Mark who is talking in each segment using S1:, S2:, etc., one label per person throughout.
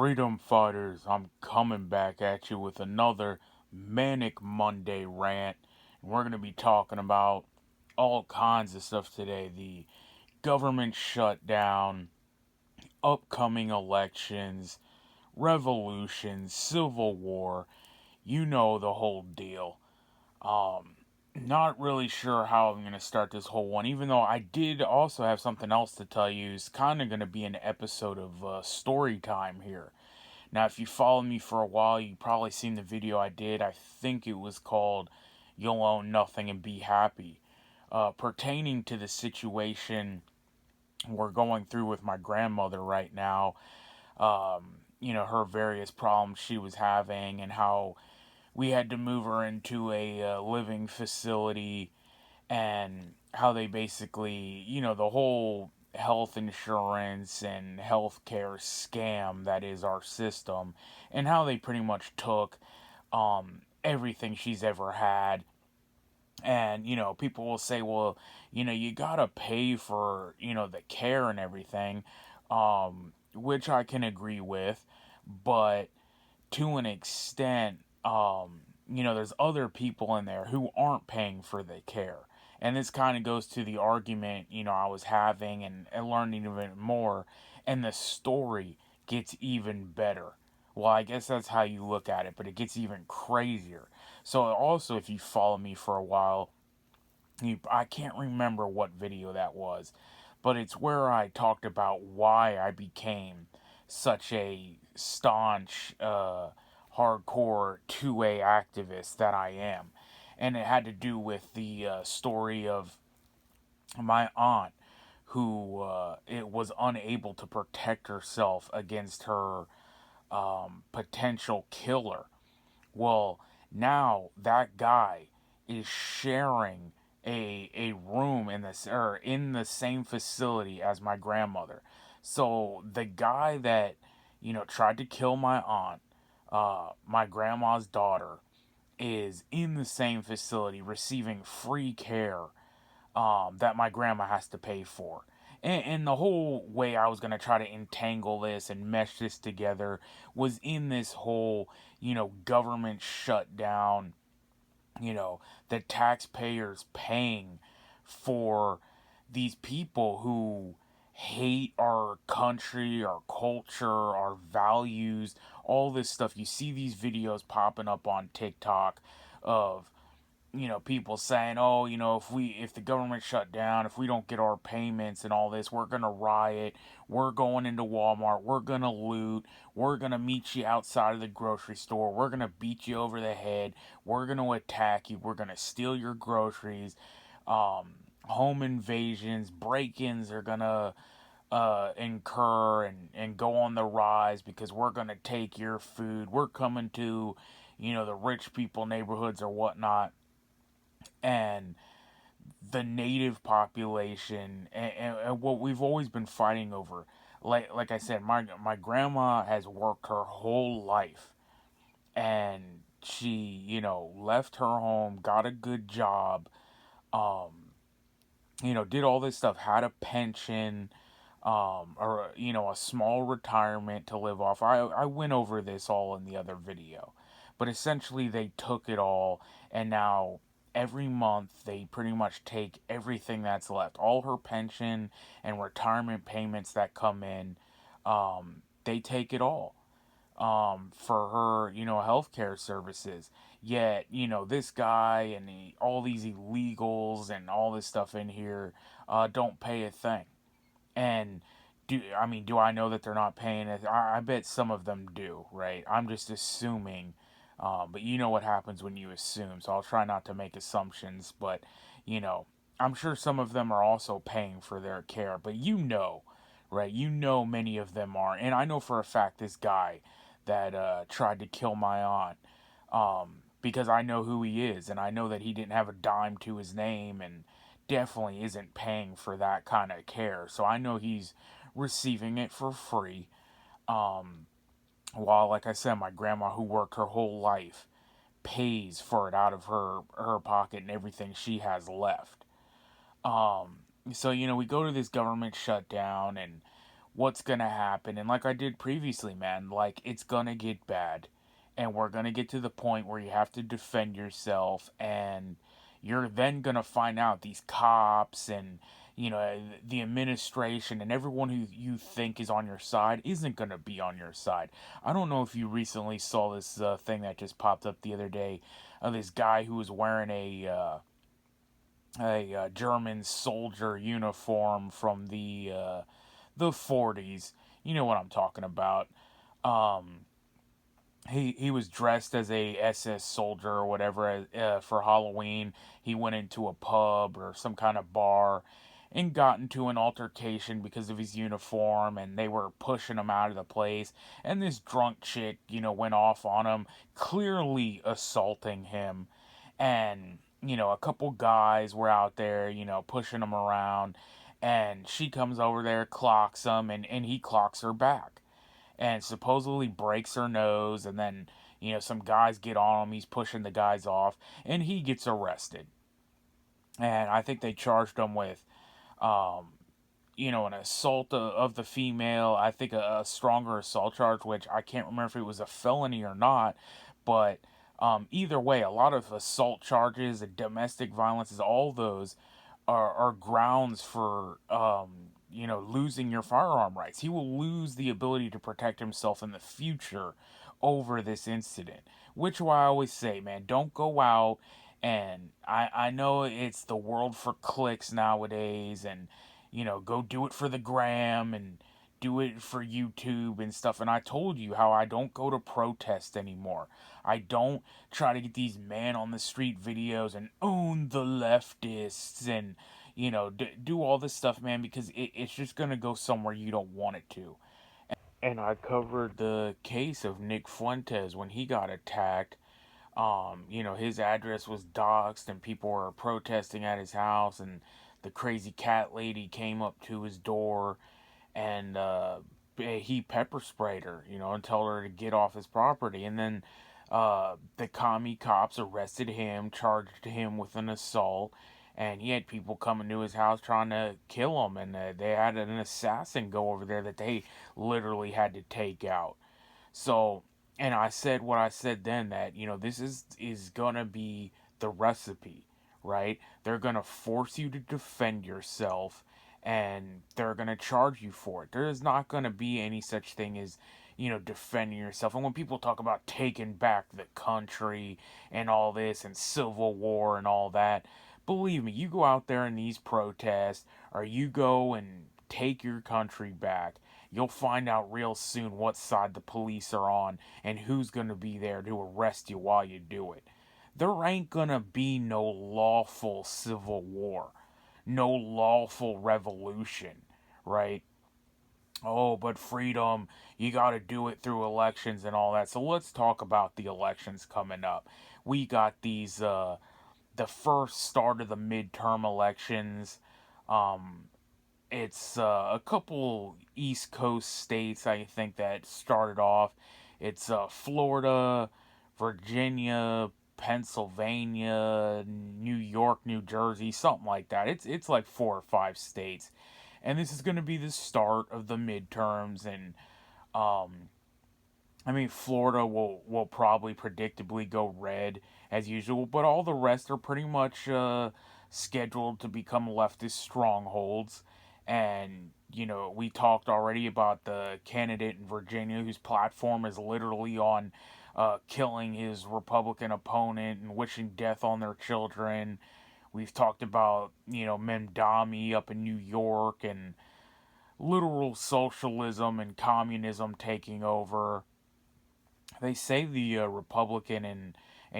S1: Freedom fighters, I'm coming back at you with another Manic Monday rant. And we're going to be talking about all kinds of stuff today: the government shutdown, upcoming elections, revolution, civil war. You know the whole deal. Um, Not really sure how I'm going to start this whole one, even though I did also have something else to tell you. It's kind of going to be an episode of story time here. Now, if you follow me for a while, you probably seen the video I did. I think it was called You'll Own Nothing and Be Happy, pertaining to the situation we're going through with my grandmother right now. Her various problems she was having, and how we had to move her into a living facility, and how they basically, the whole health insurance and healthcare scam that is our system, and how they pretty much took everything she's ever had. And, people will say, well, you gotta pay for, the care and everything, which I can agree with, but to an extent, there's other people in there who aren't paying for the care. And this kind of goes to the argument, I was having, and learning even more. And the story gets even better. Well, I guess that's how you look at it, but it gets even crazier. So, also, if you follow me for a while, I can't remember what video that was, but it's where I talked about why I became such a staunch, hardcore 2A activist that I am. And it had to do with the story of my aunt, who it was unable to protect herself against her potential killer. Well, now that guy is sharing a room in this, or in the same facility as my grandmother. So the guy that tried to kill my aunt, my grandma's daughter, is in the same facility receiving free care that my grandma has to pay for. And the whole way I was going to try to entangle this and mesh this together was in this whole, government shutdown, the taxpayers paying for these people who hate our country, our culture, our values, all this stuff. You see these videos popping up on TikTok of people saying, oh, if the government shut down, if we don't get our payments and all this, we're gonna riot, we're going into Walmart, we're gonna loot, we're gonna meet you outside of the grocery store, we're gonna beat you over the head, we're gonna attack you, we're gonna steal your groceries, home invasions, break-ins are gonna incur and go on the rise because we're gonna take your food, we're coming to the rich people neighborhoods or whatnot. And the native population, and what we've always been fighting over. Like I said, my grandma has worked her whole life, and she left her home, got a good job, um did all this stuff, had a pension, or a small retirement to live off. I went over this all in the other video, but essentially they took it all, and now every month they pretty much take everything that's left, all her pension and retirement payments that come in. They take it all, for her, healthcare services. Yet, this guy and all these illegals and all this stuff in here don't pay a thing. And do I know that they're not paying it? I bet some of them do, right? I'm just assuming. But you know what happens when you assume, so I'll try not to make assumptions. But, you know, I'm sure some of them are also paying for their care. But right? Many of them are. And I know for a fact this guy that tried to kill my aunt, because I know who he is, and I know that he didn't have a dime to his name, and definitely isn't paying for that kind of care. So I know he's receiving it for free. Um, while, like I said, my grandma, who worked her whole life, pays for it out of her pocket and everything she has left. Um, so we go to this government shutdown, and what's gonna happen. And like I did previously, man, like it's gonna get bad. And we're gonna get to the point where you have to defend yourself, and you're then gonna find out these cops and the administration and everyone who you think is on your side isn't gonna be on your side. I don't know if you recently saw this thing that just popped up the other day of this guy who was wearing a German soldier uniform from the 40s. You know what I'm talking about. Um, he was dressed as a SS soldier or whatever for Halloween. He went into a pub or some kind of bar and got into an altercation because of his uniform, and they were pushing him out of the place. And this drunk chick, went off on him, clearly assaulting him. And a couple guys were out there, pushing him around, and she comes over there, clocks him, and he clocks her back and supposedly breaks her nose. And then some guys get on him, he's pushing the guys off, and he gets arrested. And I think they charged him with um, an assault of the female. I think a stronger assault charge, which I can't remember if it was a felony or not. But either way, a lot of assault charges and domestic violences, all those are grounds for losing your firearm rights. He will lose the ability to protect himself in the future over this incident. Which why I always say, man, don't go out. And I know it's the world for clicks nowadays, and go do it for the gram and do it for YouTube and stuff. And I told you how I don't go to protest anymore. I don't try to get these man on the street videos and own the leftists and do all this stuff, man, because it's just gonna go somewhere you don't want it to. And I covered the case of Nick Fuentes when he got attacked. His address was doxxed and people were protesting at his house, and the crazy cat lady came up to his door and he pepper sprayed her, and told her to get off his property. And then the commie cops arrested him, charged him with an assault, and he had people coming to his house trying to kill him. And they had an assassin go over there that they literally had to take out. So, and I said what I said then, that this is gonna be the recipe, right? They're gonna force you to defend yourself, and they're gonna charge you for it. There is not gonna be any such thing as defending yourself. And when people talk about taking back the country and all this and civil war and all that, believe me, you go out there in these protests, or you go and take your country back, you'll find out real soon what side the police are on and who's going to be there to arrest you while you do it. There ain't going to be no lawful civil war, no lawful revolution, right? Oh, but freedom, you got to do it through elections and all that. So let's talk about the elections coming up. We got the first start of the midterm elections. Um, it's a couple East Coast states, I think, that started off. It's Florida, Virginia, Pennsylvania, New York, New Jersey, something like that. It's like 4 or 5 states, and this is going to be the start of the midterms. And um, I mean, Florida will probably predictably go red as usual, but all the rest are pretty much scheduled to become leftist strongholds. And we talked already about the candidate in Virginia whose platform is literally on killing his Republican opponent and wishing death on their children. We've talked about Memdami up in New York and literal socialism and communism taking over. They say the Republican in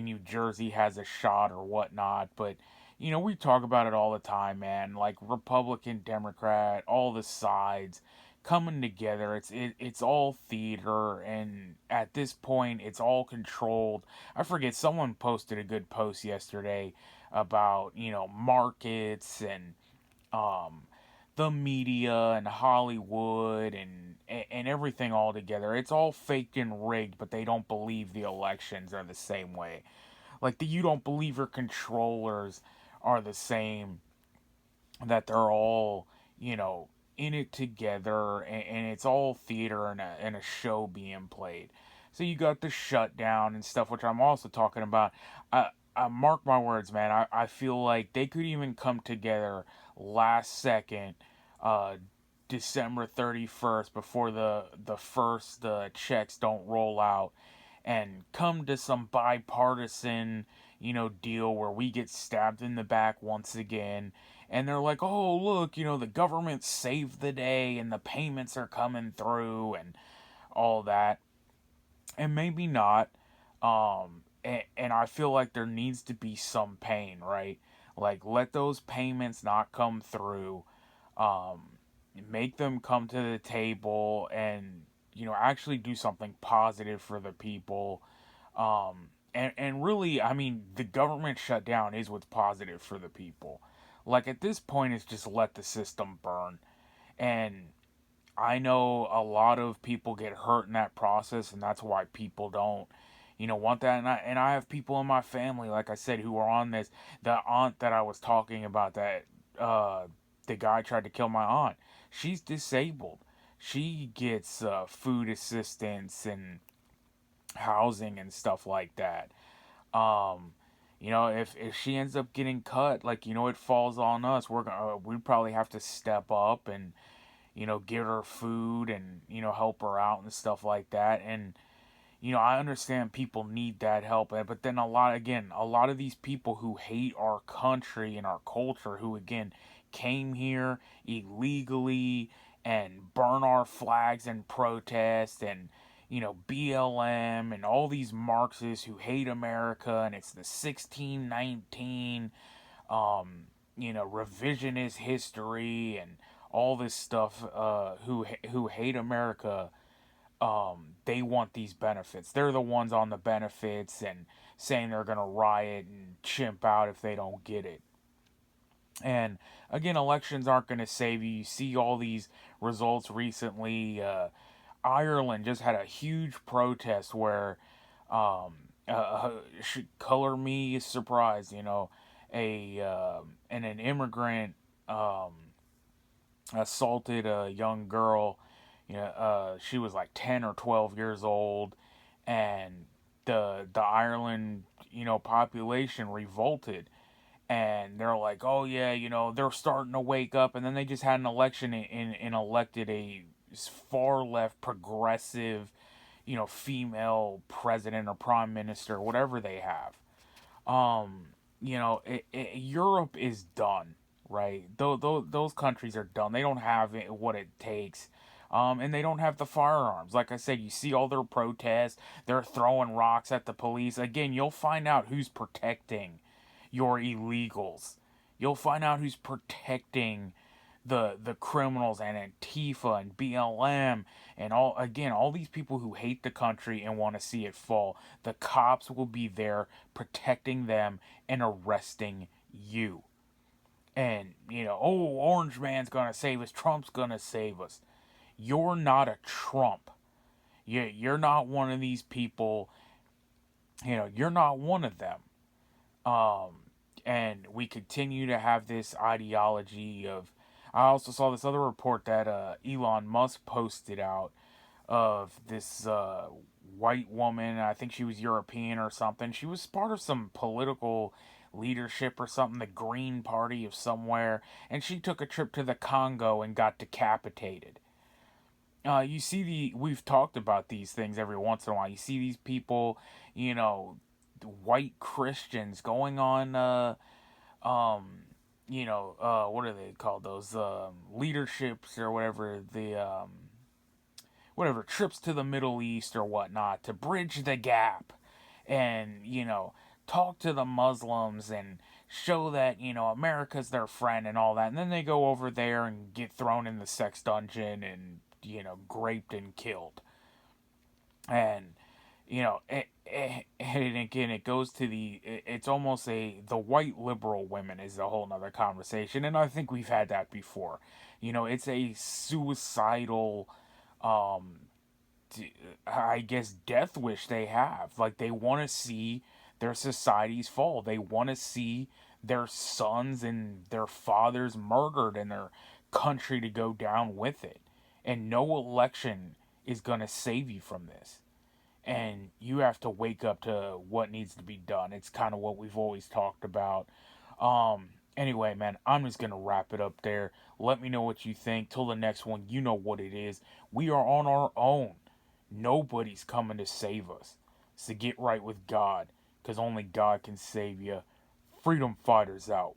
S1: New Jersey has a shot or whatnot, but we talk about it all the time, man. Like Republican, Democrat, all the sides coming together. It's all theater, and at this point, it's all controlled. I forget. Someone posted a good post yesterday about markets and um the media and Hollywood and everything all together. It's all faked and rigged, but they don't believe the elections are the same way. Like you don't believe your controllers are the same. That they're all you know in it together, and it's all theater and a show being played. So you got the shutdown and stuff, which I'm also talking about. I mark my words, man. I feel like they could even come together last second, uh, December 31st, before the first checks don't roll out, and come to some bipartisan, deal where we get stabbed in the back once again. And they're like, oh, look, the government saved the day and the payments are coming through and all that. And maybe not. And I feel like there needs to be some pain, right? Like, let those payments not come through. Um, Make them come to the table and, actually do something positive for the people. And really, I mean, the government shutdown is what's positive for the people. Like, at this point, it's just let the system burn. And I know a lot of people get hurt in that process, and that's why people don't, want that. And I have people in my family, like I said, who are on this. The aunt that I was talking about, that the guy tried to kill my aunt, she's disabled. She gets food assistance and housing and stuff like that. Um, if she ends up getting cut, like, it falls on us. We'd probably have to step up and, give her food and, help her out and stuff like that. And, I understand people need that help, but then a lot of these people who hate our country and our culture, who again came here illegally and burn our flags and protest, and BLM and all these Marxists who hate America, and it's the 1619 revisionist history and all this stuff, who hate America. They want these benefits. They're the ones on the benefits and saying they're gonna riot and chimp out if they don't get it. And again, elections aren't gonna save you. You see all these results recently. Ireland just had a huge protest where, um, color me surprised. And an immigrant um, assaulted a young girl. She was like 10 or 12 years old, and the Ireland population revolted, and they're like, oh yeah, they're starting to wake up, and then they just had an election and elected a far left progressive, female president or prime minister, whatever they have. Europe is done, right? Those countries are done. They don't have what it takes. And they don't have the firearms. Like I said, you see all their protests. They're throwing rocks at the police. Again, you'll find out who's protecting your illegals. You'll find out who's protecting the criminals and Antifa and BLM and all these people who hate the country and want to see it fall. The cops will be there protecting them and arresting you. And oh, Orange Man's gonna save us, Trump's gonna save us. You're not a Trump. You're not one of these people. You're not one of them. Um, and we continue to have this ideology of. I also saw this other report that Elon Musk posted out of this white woman. I think she was European or something. She was part of some political leadership or something, the Green Party of somewhere, and she took a trip to the Congo and got decapitated. You see we've talked about these things every once in a while. You see these people, white Christians going on, um, what are they called? Those leaderships or whatever, whatever trips to the Middle East or whatnot to bridge the gap, and talk to the Muslims and show that America's their friend and all that, and then they go over there and get thrown in the sex dungeon and raped and killed. And and again, it goes to it's almost the white liberal women is a whole nother conversation, and I think we've had that before. It's a suicidal, um I guess, death wish they have. Like, they want to see their societies fall. They want to see their sons and their fathers murdered, and their country to go down with it. And no election is going to save you from this. And you have to wake up to what needs to be done. It's kind of what we've always talked about. Anyway, man, I'm just going to wrap it up there. Let me know what you think. Till the next one, you know what it is. We are on our own. Nobody's coming to save us. So get right with God, because only God can save you. Freedom fighters out.